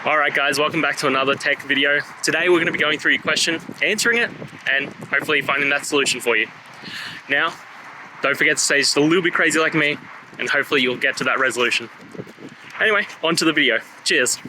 Alright guys, welcome back to another tech video. Today we're going to be going through your question, answering it, and hopefully finding that solution for you. Now, don't forget to stay just a little bit crazy like me, and hopefully you'll get to that resolution. Anyway, on to the video. Cheers!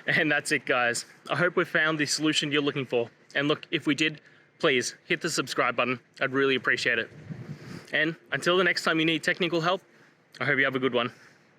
And that's it guys. I hope we found the solution you're looking for. And look, if we did, please hit the subscribe button. I'd really appreciate it. And until the next time you need technical help, I hope you have a good one.